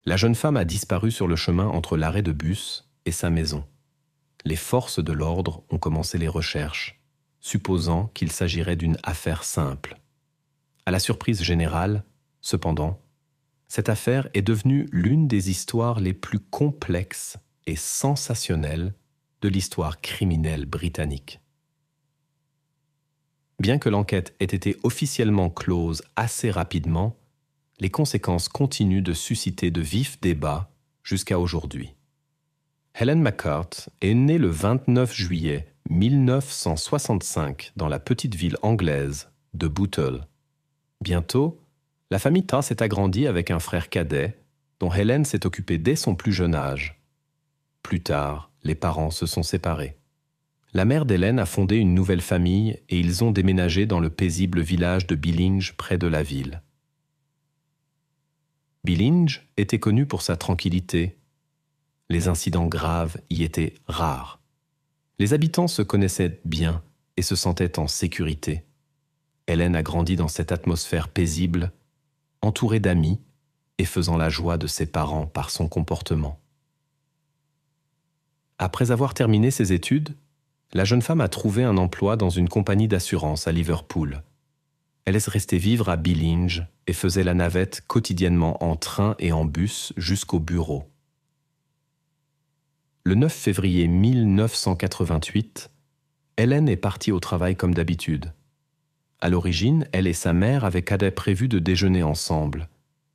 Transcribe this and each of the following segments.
La jeune femme a disparu sur le chemin entre l'arrêt de bus et sa maison. Les forces de l'ordre ont commencé les recherches, supposant qu'il s'agirait d'une affaire simple. À la surprise générale, cependant, cette affaire est devenue l'une des histoires les plus complexes et sensationnelles de l'histoire criminelle britannique. Bien que l'enquête ait été officiellement close assez rapidement, les conséquences continuent de susciter de vifs débats jusqu'à aujourd'hui. Helen McCart est née le 29 juillet 1965 dans la petite ville anglaise de Bootle. Bientôt, la famille Taw s'est agrandie avec un frère cadet dont Helen s'est occupée dès son plus jeune âge. Plus tard, les parents se sont séparés. La mère d'Helen a fondé une nouvelle famille et ils ont déménagé dans le paisible village de Billinge près de la ville. Billinge était connu pour sa tranquillité. Les incidents graves y étaient rares. Les habitants se connaissaient bien et se sentaient en sécurité. Helen a grandi dans cette atmosphère paisible, entourée d'amis et faisant la joie de ses parents par son comportement. Après avoir terminé ses études, la jeune femme a trouvé un emploi dans une compagnie d'assurance à Liverpool. Elle est restée vivre à Billinge et faisait la navette quotidiennement en train et en bus jusqu'au bureau. Le 9 février 1988, Helen est partie au travail comme d'habitude. À l'origine, elle et sa mère avaient prévu de déjeuner ensemble,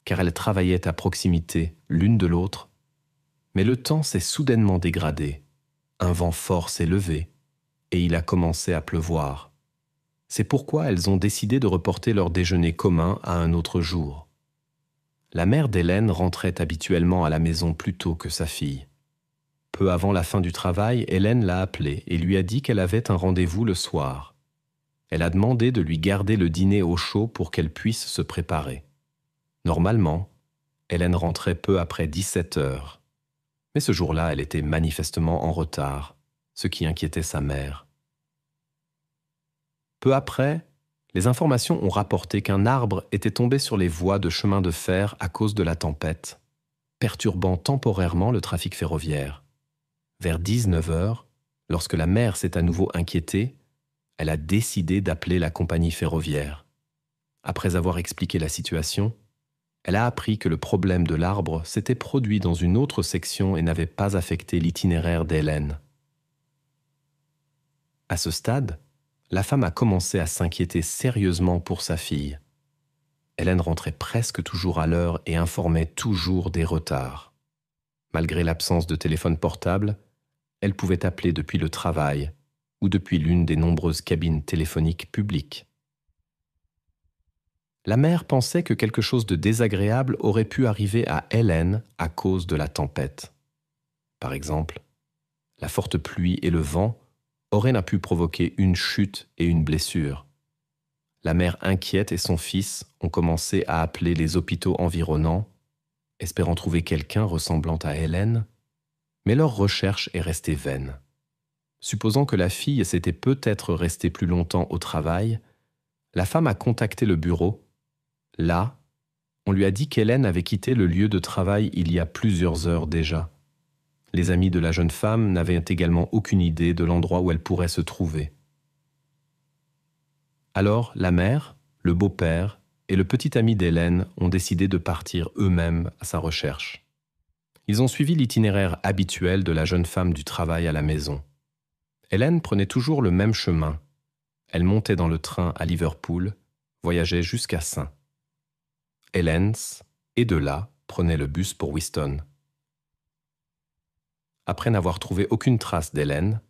car elles travaillaient à proximité l'une de l'autre. Mais le temps s'est soudainement dégradé. Un vent fort s'est levé et il a commencé à pleuvoir. C'est pourquoi elles ont décidé de reporter leur déjeuner commun à un autre jour. La mère d'Hélène rentrait habituellement à la maison plus tôt que sa fille. Peu avant la fin du travail, Hélène l'a appelée et lui a dit qu'elle avait un rendez-vous le soir. Elle a demandé de lui garder le dîner au chaud pour qu'elle puisse se préparer. Normalement, Hélène rentrait peu après 17 heures. Mais ce jour-là, elle était manifestement en retard, ce qui inquiétait sa mère. Peu après, les informations ont rapporté qu'un arbre était tombé sur les voies de chemin de fer à cause de la tempête, perturbant temporairement le trafic ferroviaire. Vers 19 heures, lorsque la mère s'est à nouveau inquiétée, elle a décidé d'appeler la compagnie ferroviaire. Après avoir expliqué la situation, elle a appris que le problème de l'arbre s'était produit dans une autre section et n'avait pas affecté l'itinéraire d'Hélène. À ce stade, la femme a commencé à s'inquiéter sérieusement pour sa fille. Hélène rentrait presque toujours à l'heure et informait toujours des retards. Malgré l'absence de téléphone portable, elle pouvait appeler depuis le travail ou depuis l'une des nombreuses cabines téléphoniques publiques. La mère pensait que quelque chose de désagréable aurait pu arriver à Hélène à cause de la tempête. Par exemple, la forte pluie et le vent auraient pu provoquer une chute et une blessure. La mère inquiète et son fils ont commencé à appeler les hôpitaux environnants, espérant trouver quelqu'un ressemblant à Hélène, mais leur recherche est restée vaine. Supposant que la fille s'était peut-être restée plus longtemps au travail, la femme a contacté le bureau. Là, on lui a dit qu'Hélène avait quitté le lieu de travail il y a plusieurs heures déjà. Les amis de la jeune femme n'avaient également aucune idée de l'endroit où elle pourrait se trouver. Alors, la mère, le beau-père et le petit ami d'Hélène ont décidé de partir eux-mêmes à sa recherche. Ils ont suivi l'itinéraire habituel de la jeune femme du travail à la maison. Hélène prenait toujours le même chemin. Elle montait dans le train à Liverpool, voyageait jusqu'à St. Helens, et de là, prenait le bus pour Wiston. Après n'avoir trouvé aucune trace d'Hélène,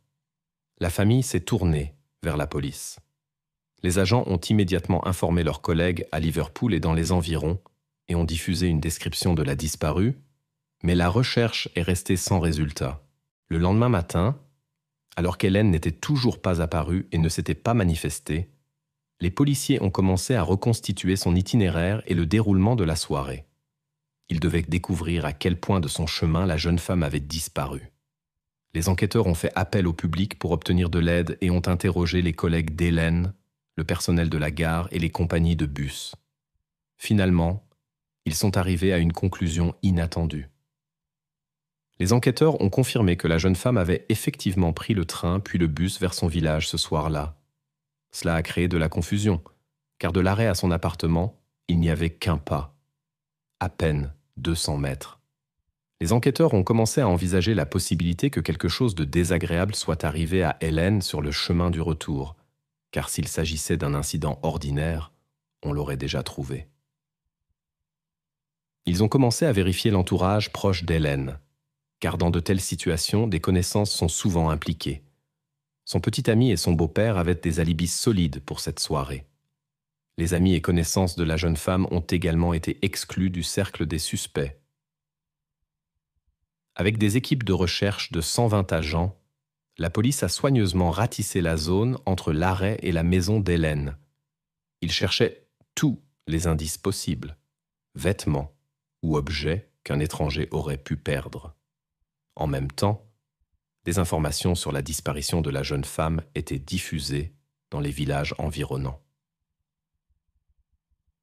la famille s'est tournée vers la police. Les agents ont immédiatement informé leurs collègues à Liverpool et dans les environs et ont diffusé une description de la disparue, mais la recherche est restée sans résultat. Le lendemain matin, alors qu'Hélène n'était toujours pas apparue et ne s'était pas manifestée, les policiers ont commencé à reconstituer son itinéraire et le déroulement de la soirée. Ils devaient découvrir à quel point de son chemin la jeune femme avait disparu. Les enquêteurs ont fait appel au public pour obtenir de l'aide et ont interrogé les collègues d'Hélène, le personnel de la gare et les compagnies de bus. Finalement, Ils sont arrivés à une conclusion inattendue. Les enquêteurs ont confirmé que la jeune femme avait effectivement pris le train puis le bus vers son village ce soir-là. Cela a créé de la confusion, car de l'arrêt à son appartement, il n'y avait qu'un pas. À peine 200 mètres. Les enquêteurs ont commencé à envisager la possibilité que quelque chose de désagréable soit arrivé à Hélène sur le chemin du retour, car s'il s'agissait d'un incident ordinaire, on l'aurait déjà trouvé. Ils ont commencé à vérifier l'entourage proche d'Hélène, car dans de telles situations, des connaissances sont souvent impliquées. Son petit ami et son beau-père avaient des alibis solides pour cette soirée. Les amis et connaissances de la jeune femme ont également été exclus du cercle des suspects. Avec des équipes de recherche de 120 agents, la police a soigneusement ratissé la zone entre l'arrêt et la maison d'Hélène. Ils cherchaient tous les indices possibles, vêtements ou objets qu'un étranger aurait pu perdre. En même temps, des informations sur la disparition de la jeune femme étaient diffusées dans les villages environnants.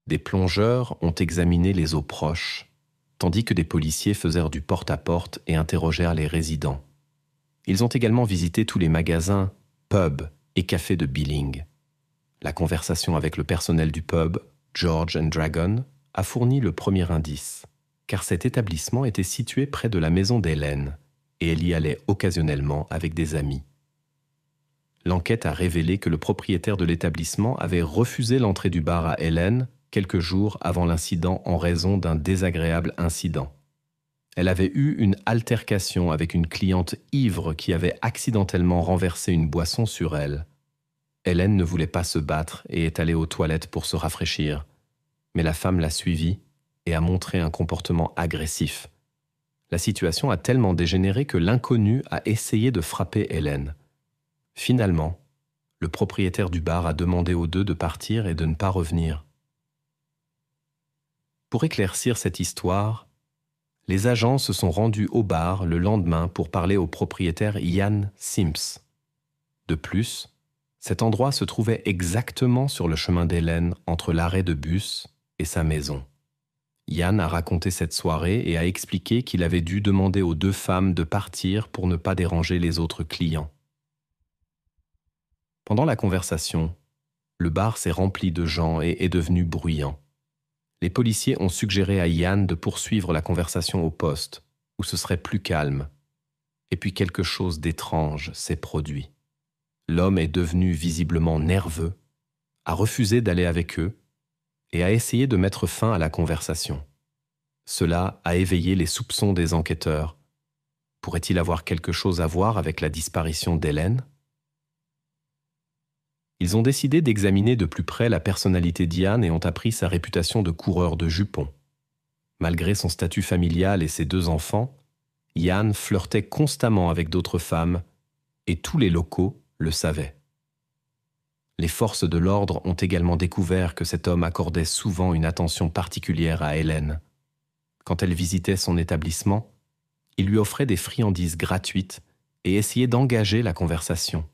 Des plongeurs ont examiné les eaux proches, tandis que des policiers faisèrent du porte-à-porte et interrogèrent les résidents. Ils ont également visité tous les magasins, pubs et cafés de Billing. La conversation avec le personnel du pub, George and Dragon, a fourni le premier indice, car cet établissement était situé près de la maison d'Hélène, et elle y allait occasionnellement avec des amis. L'enquête a révélé que le propriétaire de l'établissement avait refusé l'entrée du bar à Hélène quelques jours avant l'incident en raison d'un désagréable incident. Elle avait eu une altercation avec une cliente ivre qui avait accidentellement renversé une boisson sur elle. Hélène ne voulait pas se battre et est allée aux toilettes pour se rafraîchir, mais la femme l'a suivie et a montré un comportement agressif. La situation a tellement dégénéré que l'inconnu a essayé de frapper Hélène. Finalement, le propriétaire du bar a demandé aux deux de partir et de ne pas revenir. Pour éclaircir cette histoire, les agents se sont rendus au bar le lendemain pour parler au propriétaire Ian Sims. De plus, cet endroit se trouvait exactement sur le chemin d'Hélène entre l'arrêt de bus et sa maison. Ian a raconté cette soirée et a expliqué qu'il avait dû demander aux deux femmes de partir pour ne pas déranger les autres clients. Pendant la conversation, le bar s'est rempli de gens et est devenu bruyant. Les policiers ont suggéré à Ian de poursuivre la conversation au poste, où ce serait plus calme. Et puis quelque chose d'étrange s'est produit. L'homme est devenu visiblement nerveux, a refusé d'aller avec eux et a essayé de mettre fin à la conversation. Cela a éveillé les soupçons des enquêteurs. Pourrait-il avoir quelque chose à voir avec la disparition d'Hélène ? Ils ont décidé d'examiner de plus près la personnalité d'Ian et ont appris sa réputation de coureur de jupons. Malgré son statut familial et ses deux enfants, Ian flirtait constamment avec d'autres femmes et tous les locaux le savaient. Les forces de l'ordre ont également découvert que cet homme accordait souvent une attention particulière à Hélène. Quand elle visitait son établissement, il lui offrait des friandises gratuites et essayait d'engager la conversation.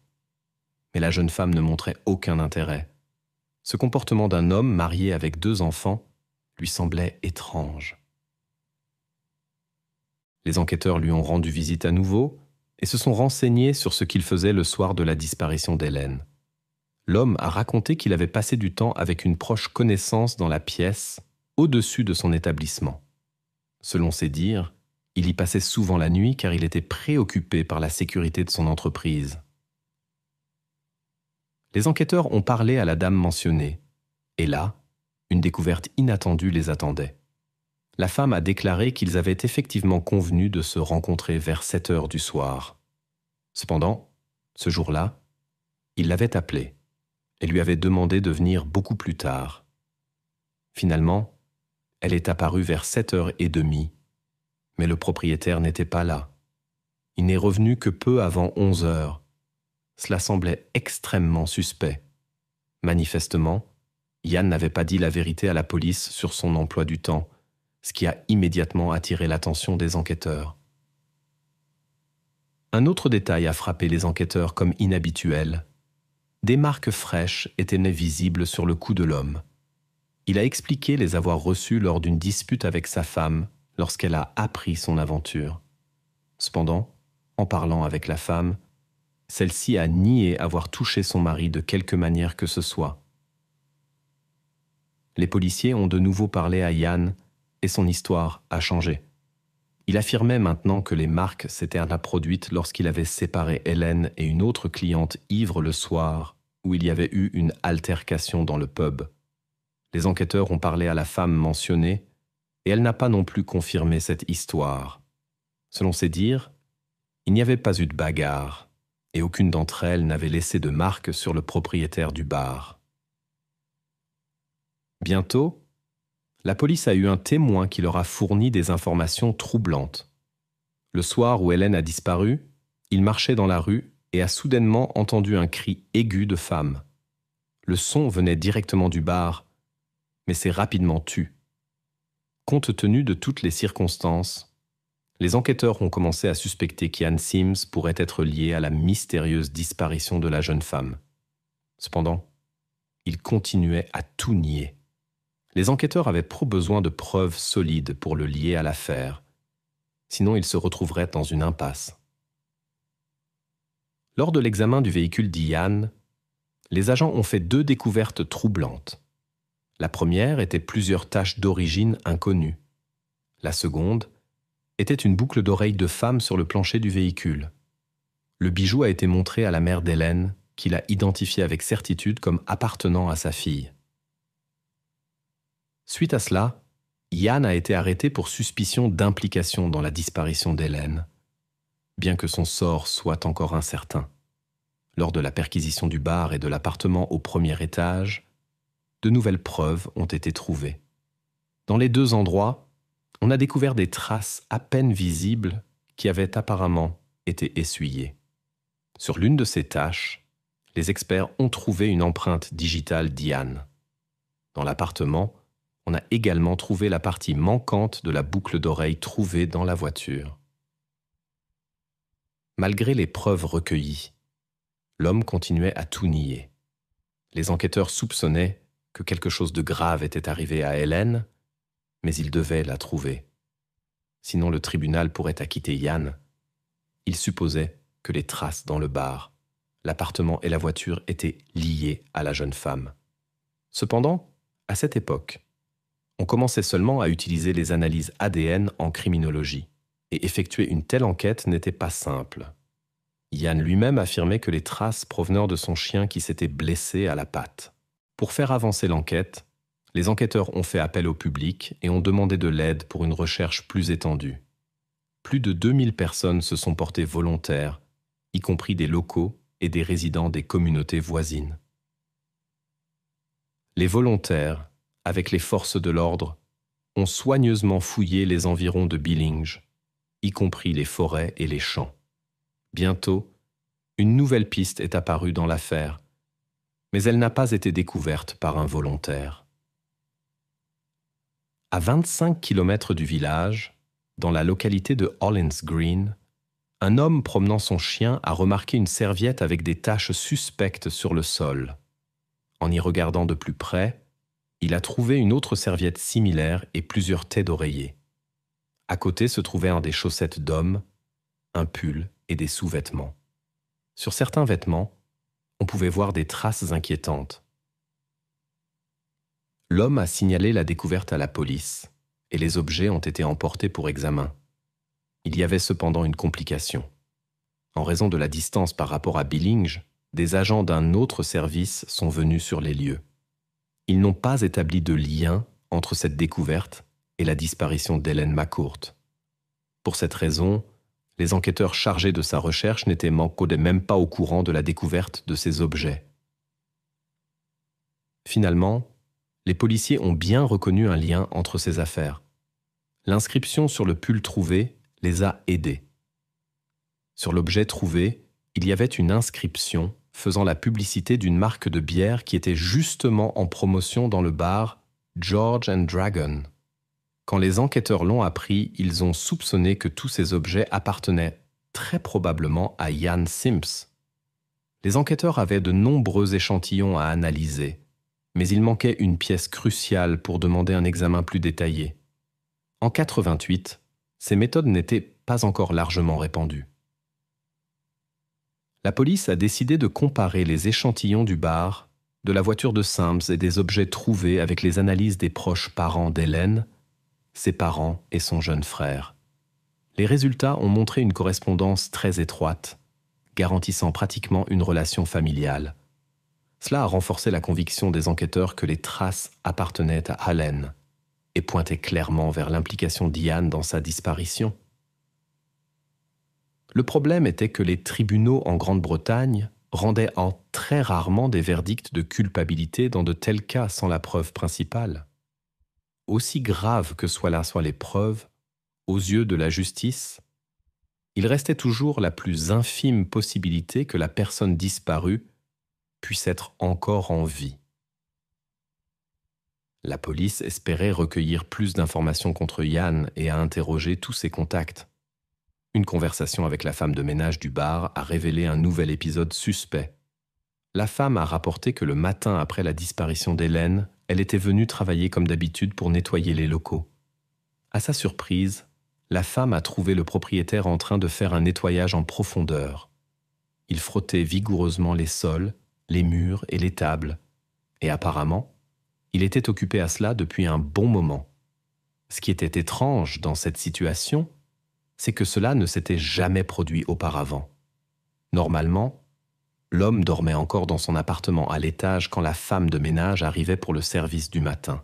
Mais la jeune femme ne montrait aucun intérêt. Ce comportement d'un homme marié avec deux enfants lui semblait étrange. Les enquêteurs lui ont rendu visite à nouveau et se sont renseignés sur ce qu'il faisait le soir de la disparition d'Hélène. L'homme a raconté qu'il avait passé du temps avec une proche connaissance dans la pièce, au-dessus de son établissement. Selon ses dires, il y passait souvent la nuit car il était préoccupé par la sécurité de son entreprise. Les enquêteurs ont parlé à la dame mentionnée, et là, une découverte inattendue les attendait. La femme a déclaré qu'ils avaient effectivement convenu de se rencontrer vers 7 heures du soir. Cependant, ce jour-là, il l'avait appelée et lui avait demandé de venir beaucoup plus tard. Finalement, elle est apparue vers 7h30, mais le propriétaire n'était pas là. Il n'est revenu que peu avant 11 heures. Cela semblait extrêmement suspect. Manifestement, Ian n'avait pas dit la vérité à la police sur son emploi du temps, ce qui a immédiatement attiré l'attention des enquêteurs. Un autre détail a frappé les enquêteurs comme inhabituel. Des marques fraîches étaient visibles sur le cou de l'homme. Il a expliqué les avoir reçus lors d'une dispute avec sa femme lorsqu'elle a appris son aventure. Cependant, en parlant avec la femme, celle-ci a nié avoir touché son mari de quelque manière que ce soit. Les policiers ont de nouveau parlé à Ian et son histoire a changé. Il affirmait maintenant que les marques s'étaient produites lorsqu'il avait séparé Hélène et une autre cliente ivre le soir où il y avait eu une altercation dans le pub. Les enquêteurs ont parlé à la femme mentionnée et elle n'a pas non plus confirmé cette histoire. Selon ses dires, il n'y avait pas eu de bagarre et aucune d'entre elles n'avait laissé de marque sur le propriétaire du bar. Bientôt, la police a eu un témoin qui leur a fourni des informations troublantes. Le soir où Hélène a disparu, il marchait dans la rue et a soudainement entendu un cri aigu de femme. Le son venait directement du bar, mais s'est rapidement tu. Compte tenu de toutes les circonstances, les enquêteurs ont commencé à suspecter qu'Ian Sims pourrait être lié à la mystérieuse disparition de la jeune femme. Cependant, il continuait à tout nier. Les enquêteurs avaient trop besoin de preuves solides pour le lier à l'affaire, sinon ils se retrouveraient dans une impasse. Lors de l'examen du véhicule d'Ian, les agents ont fait 2 découvertes troublantes. La première était plusieurs taches d'origine inconnues. La seconde était une boucle d'oreille de femme sur le plancher du véhicule. Le bijou a été montré à la mère d'Hélène, qui l'a identifié avec certitude comme appartenant à sa fille. Suite à cela, Ian a été arrêté pour suspicion d'implication dans la disparition d'Hélène, bien que son sort soit encore incertain. Lors de la perquisition du bar et de l'appartement au premier étage, de nouvelles preuves ont été trouvées. Dans les 2 endroits, on a découvert des traces à peine visibles qui avaient apparemment été essuyées. Sur l'une de ces taches, les experts ont trouvé une empreinte digitale d'Ian. Dans l'appartement, on a également trouvé la partie manquante de la boucle d'oreille trouvée dans la voiture. Malgré les preuves recueillies, l'homme continuait à tout nier. Les enquêteurs soupçonnaient que quelque chose de grave était arrivé à Hélène, mais ils devaient la trouver. Sinon le tribunal pourrait acquitter Ian. Ils supposaient que les traces dans le bar, l'appartement et la voiture étaient liées à la jeune femme. Cependant, à cette époque, on commençait seulement à utiliser les analyses ADN en criminologie, et effectuer une telle enquête n'était pas simple. Ian lui-même affirmait que les traces provenaient de son chien qui s'était blessé à la patte. Pour faire avancer l'enquête, les enquêteurs ont fait appel au public et ont demandé de l'aide pour une recherche plus étendue. Plus de 2000 personnes se sont portées volontaires, y compris des locaux et des résidents des communautés voisines. Les volontaires, avec les forces de l'ordre, ont soigneusement fouillé les environs de Billinge, y compris les forêts et les champs. Bientôt, une nouvelle piste est apparue dans l'affaire, mais elle n'a pas été découverte par un volontaire. À 25 km du village, dans la localité de Hollins Green, un homme promenant son chien a remarqué une serviette avec des taches suspectes sur le sol. En y regardant de plus près, il a trouvé une autre serviette similaire et plusieurs têtes d'oreiller. À côté se trouvaient des chaussettes d'homme, un pull et des sous-vêtements. Sur certains vêtements, on pouvait voir des traces inquiétantes. L'homme a signalé la découverte à la police et les objets ont été emportés pour examen. Il y avait cependant une complication. En raison de la distance par rapport à Billinge, des agents d'un autre service sont venus sur les lieux. Ils n'ont pas établi de lien entre cette découverte et la disparition d'Hélène McCourt. Pour cette raison, les enquêteurs chargés de sa recherche n'étaient même pas au courant de la découverte de ces objets. Finalement, les policiers ont bien reconnu un lien entre ces affaires. L'inscription sur le pull trouvé les a aidés. Sur l'objet trouvé, il y avait une inscription faisant la publicité d'une marque de bière qui était justement en promotion dans le bar George and Dragon. Quand les enquêteurs l'ont appris, ils ont soupçonné que tous ces objets appartenaient très probablement à Ian Sims. Les enquêteurs avaient de nombreux échantillons à analyser, mais il manquait une pièce cruciale pour demander un examen plus détaillé. En 88, ces méthodes n'étaient pas encore largement répandues. La police a décidé de comparer les échantillons du bar, de la voiture de Sims et des objets trouvés avec les analyses des proches parents d'Hélène, ses parents et son jeune frère. Les résultats ont montré une correspondance très étroite, garantissant pratiquement une relation familiale. Cela a renforcé la conviction des enquêteurs que les traces appartenaient à Allen et pointaient clairement vers l'implication d'Ian dans sa disparition. Le problème était que les tribunaux en Grande-Bretagne rendaient très rarement des verdicts de culpabilité dans de tels cas sans la preuve principale. Aussi grave que soient les preuves, aux yeux de la justice, il restait toujours la plus infime possibilité que la personne disparue puisse être encore en vie. La police espérait recueillir plus d'informations contre Ian et a interrogé tous ses contacts. Une conversation avec la femme de ménage du bar a révélé un nouvel épisode suspect. La femme a rapporté que le matin après la disparition d'Hélène, elle était venue travailler comme d'habitude pour nettoyer les locaux. À sa surprise, la femme a trouvé le propriétaire en train de faire un nettoyage en profondeur. Il frottait vigoureusement les sols, les murs et les tables, et apparemment, il était occupé à cela depuis un bon moment. Ce qui était étrange dans cette situation, c'est que cela ne s'était jamais produit auparavant. Normalement, l'homme dormait encore dans son appartement à l'étage quand la femme de ménage arrivait pour le service du matin.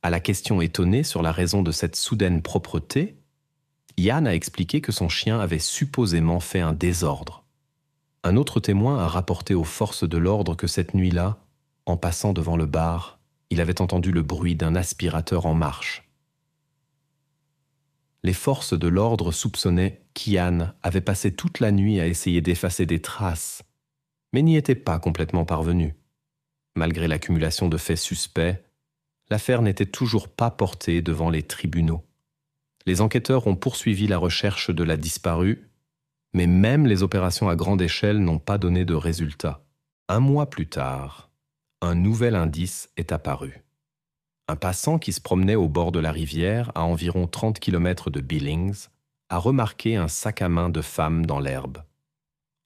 À la question étonnée sur la raison de cette soudaine propreté, Ian a expliqué que son chien avait supposément fait un désordre. Un autre témoin a rapporté aux forces de l'ordre que cette nuit-là, en passant devant le bar, il avait entendu le bruit d'un aspirateur en marche. Les forces de l'ordre soupçonnaient qu'Ian avait passé toute la nuit à essayer d'effacer des traces, mais n'y était pas complètement parvenu. Malgré l'accumulation de faits suspects, l'affaire n'était toujours pas portée devant les tribunaux. Les enquêteurs ont poursuivi la recherche de la disparue, mais même les opérations à grande échelle n'ont pas donné de résultats. Un mois plus tard, un nouvel indice est apparu. Un passant qui se promenait au bord de la rivière, à environ 30 km de Billings, a remarqué un sac à main de femme dans l'herbe.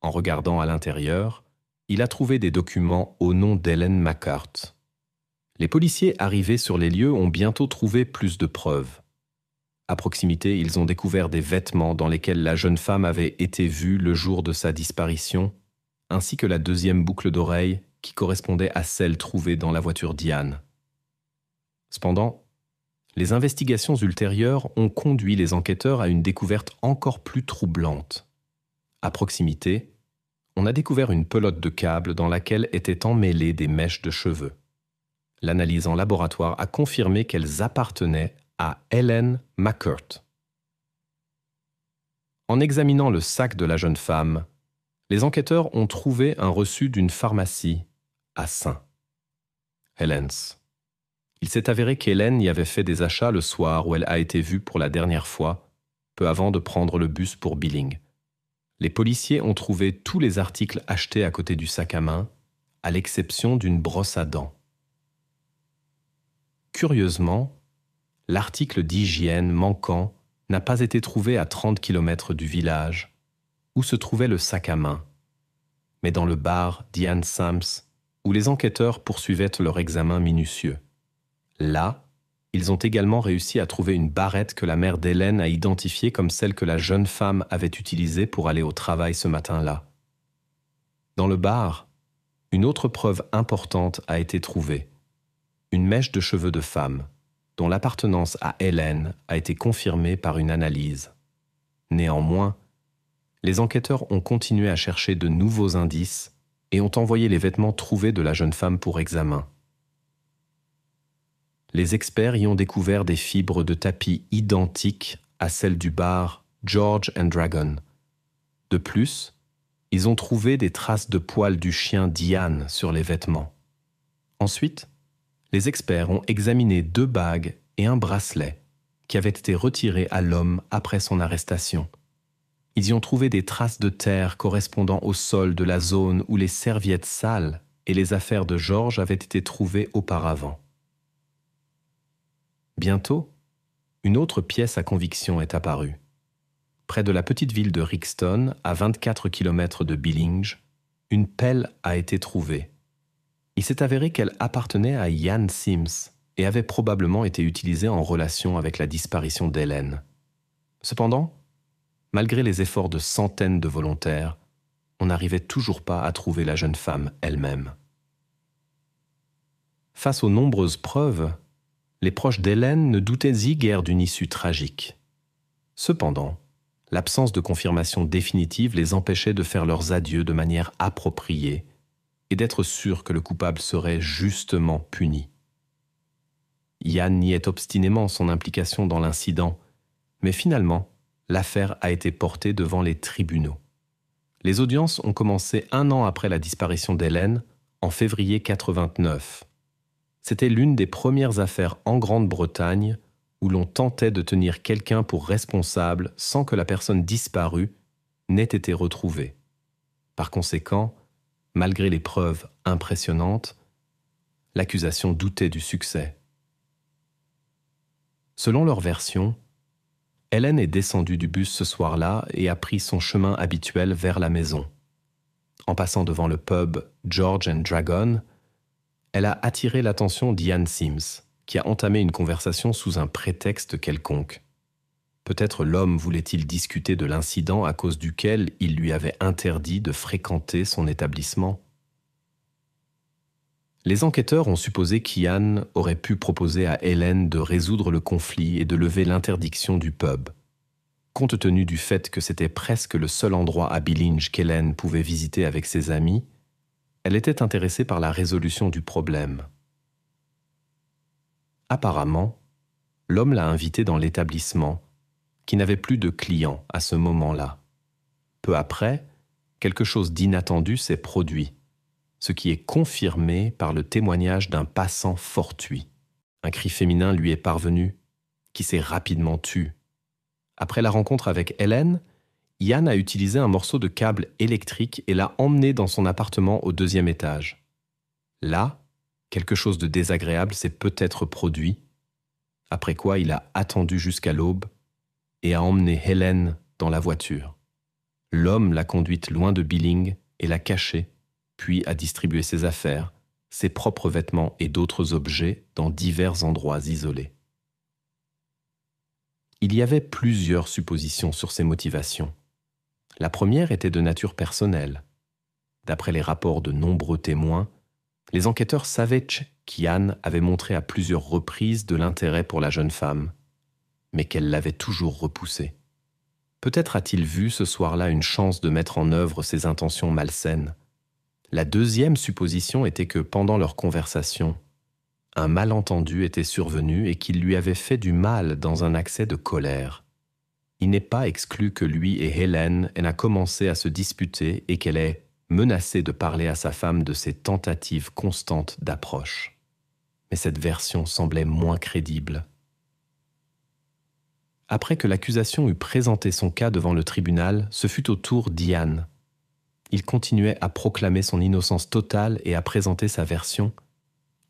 En regardant à l'intérieur, il a trouvé des documents au nom d'Hélène McCart. Les policiers arrivés sur les lieux ont bientôt trouvé plus de preuves. À proximité, ils ont découvert des vêtements dans lesquels la jeune femme avait été vue le jour de sa disparition, ainsi que la deuxième boucle d'oreille qui correspondait à celle trouvée dans la voiture d'Ian. Cependant, les investigations ultérieures ont conduit les enquêteurs à une découverte encore plus troublante. À proximité, on a découvert une pelote de câble dans laquelle étaient emmêlées des mèches de cheveux. L'analyse en laboratoire a confirmé qu'elles appartenaient à Hélène McCart. En examinant le sac de la jeune femme, les enquêteurs ont trouvé un reçu d'une pharmacie à St. Helens. Il s'est avéré qu'Hélène y avait fait des achats le soir où elle a été vue pour la dernière fois, peu avant de prendre le bus pour Billing. Les policiers ont trouvé tous les articles achetés à côté du sac à main, à l'exception d'une brosse à dents. Curieusement, l'article d'hygiène manquant n'a pas été trouvé à 30 km du village, où se trouvait le sac à main, mais dans le bar d'Ian Sims, où les enquêteurs poursuivaient leur examen minutieux. Là, ils ont également réussi à trouver une barrette que la mère d'Hélène a identifiée comme celle que la jeune femme avait utilisée pour aller au travail ce matin-là. Dans le bar, une autre preuve importante a été trouvée. Une mèche de cheveux de femme, dont l'appartenance à Hélène a été confirmée par une analyse. Néanmoins, les enquêteurs ont continué à chercher de nouveaux indices et ont envoyé les vêtements trouvés de la jeune femme pour examen. Les experts y ont découvert des fibres de tapis identiques à celles du bar George and Dragon. De plus, ils ont trouvé des traces de poils du chien d'Ian sur les vêtements. Ensuite, les experts ont examiné 2 bagues et un bracelet qui avaient été retirés à l'homme après son arrestation. Ils y ont trouvé des traces de terre correspondant au sol de la zone où les serviettes sales et les affaires de George avaient été trouvées auparavant. Bientôt, une autre pièce à conviction est apparue. Près de la petite ville de Rixton, à 24 km de Billinge, une pelle a été trouvée. Il s'est avéré qu'elle appartenait à Ian Sims et avait probablement été utilisée en relation avec la disparition d'Helen. Cependant, malgré les efforts de centaines de volontaires, on n'arrivait toujours pas à trouver la jeune femme elle-même. Face aux nombreuses preuves, les proches d'Helen ne doutaient-y guère d'une issue tragique. Cependant, l'absence de confirmation définitive les empêchait de faire leurs adieux de manière appropriée et d'être sûrs que le coupable serait justement puni. Ian niait obstinément son implication dans l'incident, mais finalement, l'affaire a été portée devant les tribunaux. Les audiences ont commencé 1 an après la disparition d'Helen, en février 89. C'était l'une des premières affaires en Grande-Bretagne où l'on tentait de tenir quelqu'un pour responsable sans que la personne disparue n'ait été retrouvée. Par conséquent, malgré les preuves impressionnantes, l'accusation doutait du succès. Selon leur version, Helen est descendue du bus ce soir-là et a pris son chemin habituel vers la maison. En passant devant le pub George and Dragon, elle a attiré l'attention d'Ian Sims, qui a entamé une conversation sous un prétexte quelconque. Peut-être l'homme voulait-il discuter de l'incident à cause duquel il lui avait interdit de fréquenter son établissement. Les enquêteurs ont supposé qu'Ian aurait pu proposer à Helen de résoudre le conflit et de lever l'interdiction du pub. Compte tenu du fait que c'était presque le seul endroit à Billinge qu'Helen pouvait visiter avec ses amis, elle était intéressée par la résolution du problème. Apparemment, l'homme l'a invitée dans l'établissement, qui n'avait plus de clients à ce moment-là. Peu après, quelque chose d'inattendu s'est produit, ce qui est confirmé par le témoignage d'un passant fortuit. Un cri féminin lui est parvenu, qui s'est rapidement tu. Après la rencontre avec Helen, Ian a utilisé un morceau de câble électrique et l'a emmené dans son appartement au 2e étage. Là, quelque chose de désagréable s'est peut-être produit, après quoi il a attendu jusqu'à l'aube et a emmené Helen dans la voiture. L'homme l'a conduite loin de Billinge et l'a cachée, puis a distribué ses affaires, ses propres vêtements et d'autres objets dans divers endroits isolés. Il y avait plusieurs suppositions sur ses motivations. La première était de nature personnelle. D'après les rapports de nombreux témoins, les enquêteurs savaient qu'Ian avait montré à plusieurs reprises de l'intérêt pour la jeune femme, mais qu'elle l'avait toujours repoussé. Peut-être a-t-il vu ce soir-là une chance de mettre en œuvre ses intentions malsaines. La deuxième supposition était que pendant leur conversation, un malentendu était survenu et qu'il lui avait fait du mal dans un accès de colère. Il n'est pas exclu que lui et Helen aient commencé à se disputer et qu'elle ait menacé de parler à sa femme de ses tentatives constantes d'approche. Mais cette version semblait moins crédible. Après que l'accusation eut présenté son cas devant le tribunal, ce fut au tour d'Ian. Il continuait à proclamer son innocence totale et à présenter sa version,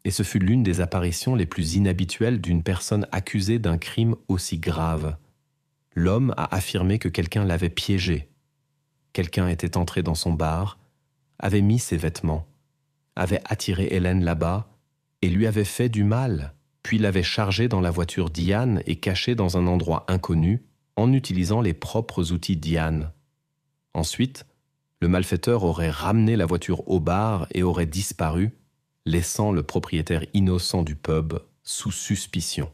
et ce fut l'une des apparitions les plus inhabituelles d'une personne accusée d'un crime aussi grave. L'homme a affirmé que quelqu'un l'avait piégé. Quelqu'un était entré dans son bar, avait mis ses vêtements, avait attiré Helen là-bas et lui avait fait du mal, puis l'avait chargée dans la voiture d'Ian et cachée dans un endroit inconnu en utilisant les propres outils d'Ian. Ensuite, le malfaiteur aurait ramené la voiture au bar et aurait disparu, laissant le propriétaire innocent du pub sous suspicion.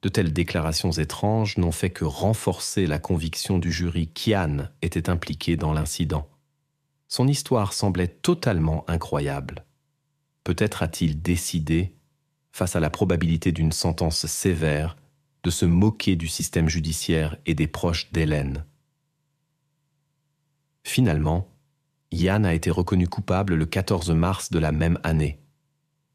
De telles déclarations étranges n'ont fait que renforcer la conviction du jury qu'Ian était impliqué dans l'incident. Son histoire semblait totalement incroyable. Peut-être a-t-il décidé, face à la probabilité d'une sentence sévère, de se moquer du système judiciaire et des proches d'Helen. Finalement, Ian a été reconnu coupable le 14 mars de la même année.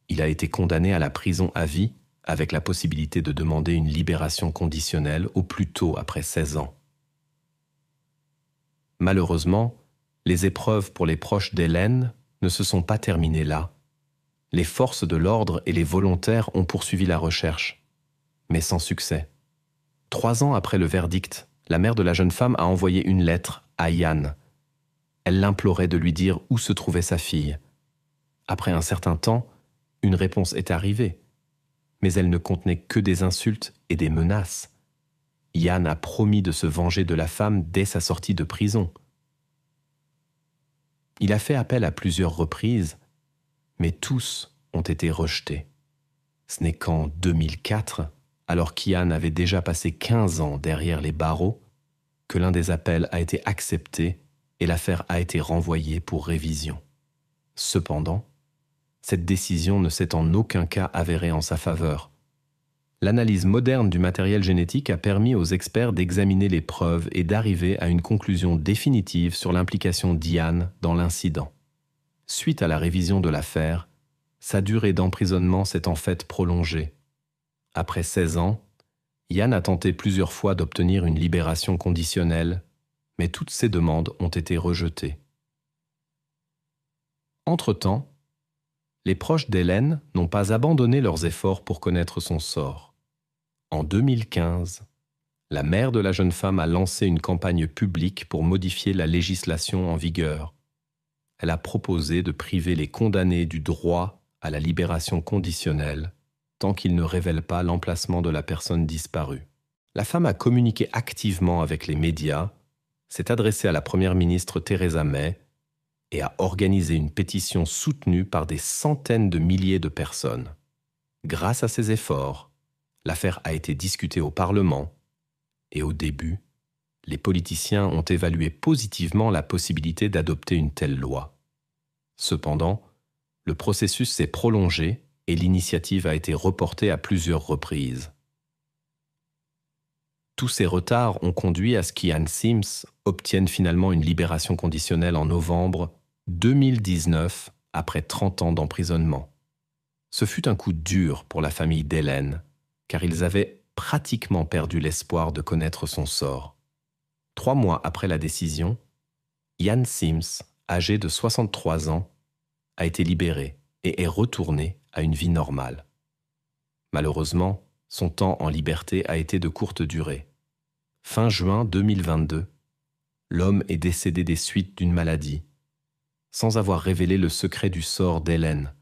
Il a été condamné à la prison à vie avec la possibilité de demander une libération conditionnelle au plus tôt après 16 ans. Malheureusement, les épreuves pour les proches d'Helen ne se sont pas terminées là. Les forces de l'ordre et les volontaires ont poursuivi la recherche, mais sans succès. 3 ans après le verdict, la mère de la jeune femme a envoyé une lettre à Ian. Elle l'implorait de lui dire où se trouvait sa fille. Après un certain temps, une réponse est arrivée, mais elle ne contenait que des insultes et des menaces. Ian a promis de se venger de la femme dès sa sortie de prison. Il a fait appel à plusieurs reprises, mais tous ont été rejetés. Ce n'est qu'en 2004, alors qu'Ian avait déjà passé 15 ans derrière les barreaux, que l'un des appels a été accepté et l'affaire a été renvoyée pour révision. Cependant, cette décision ne s'est en aucun cas avérée en sa faveur. L'analyse moderne du matériel génétique a permis aux experts d'examiner les preuves et d'arriver à une conclusion définitive sur l'implication d'Ian dans l'incident. Suite à la révision de l'affaire, sa durée d'emprisonnement s'est en fait prolongée. Après 16 ans, Ian a tenté plusieurs fois d'obtenir une libération conditionnelle, mais toutes ses demandes ont été rejetées. Entre-temps, les proches d'Hélène n'ont pas abandonné leurs efforts pour connaître son sort. En 2015, la mère de la jeune femme a lancé une campagne publique pour modifier la législation en vigueur. Elle a proposé de priver les condamnés du droit à la libération conditionnelle tant qu'ils ne révèlent pas l'emplacement de la personne disparue. La femme a communiqué activement avec les médias, s'est adressée à la première ministre Theresa May et a organisé une pétition soutenue par des centaines de milliers de personnes. Grâce à ces efforts, l'affaire a été discutée au Parlement et au début, les politiciens ont évalué positivement la possibilité d'adopter une telle loi. Cependant, le processus s'est prolongé et l'initiative a été reportée à plusieurs reprises. Tous ces retards ont conduit à ce qu'Ian Sims obtienne finalement une libération conditionnelle en novembre 2019, après 30 ans d'emprisonnement. Ce fut un coup dur pour la famille d'Hélène, car ils avaient pratiquement perdu l'espoir de connaître son sort. 3 mois après la décision, Ian Sims, âgé de 63 ans, a été libéré et est retourné à une vie normale. Malheureusement, son temps en liberté a été de courte durée. Fin juin 2022, l'homme est décédé des suites d'une maladie, sans avoir révélé le secret du sort d'Hélène.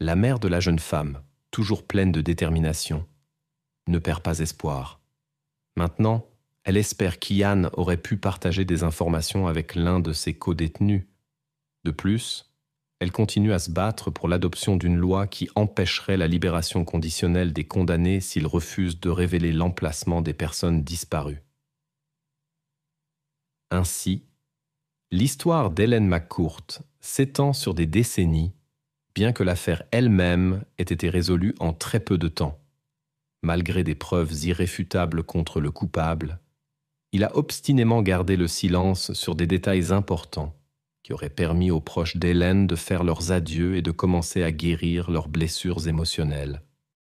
La mère de la jeune femme, toujours pleine de détermination, ne perd pas espoir. Maintenant, elle espère qu'Ian aurait pu partager des informations avec l'un de ses co-détenus. De plus, elle continue à se battre pour l'adoption d'une loi qui empêcherait la libération conditionnelle des condamnés s'ils refusent de révéler l'emplacement des personnes disparues. Ainsi, l'histoire d'Hélène McCourt s'étend sur des décennies, bien que l'affaire elle-même ait été résolue en très peu de temps. Malgré des preuves irréfutables contre le coupable, il a obstinément gardé le silence sur des détails importants qui auraient permis aux proches d'Hélène de faire leurs adieux et de commencer à guérir leurs blessures émotionnelles.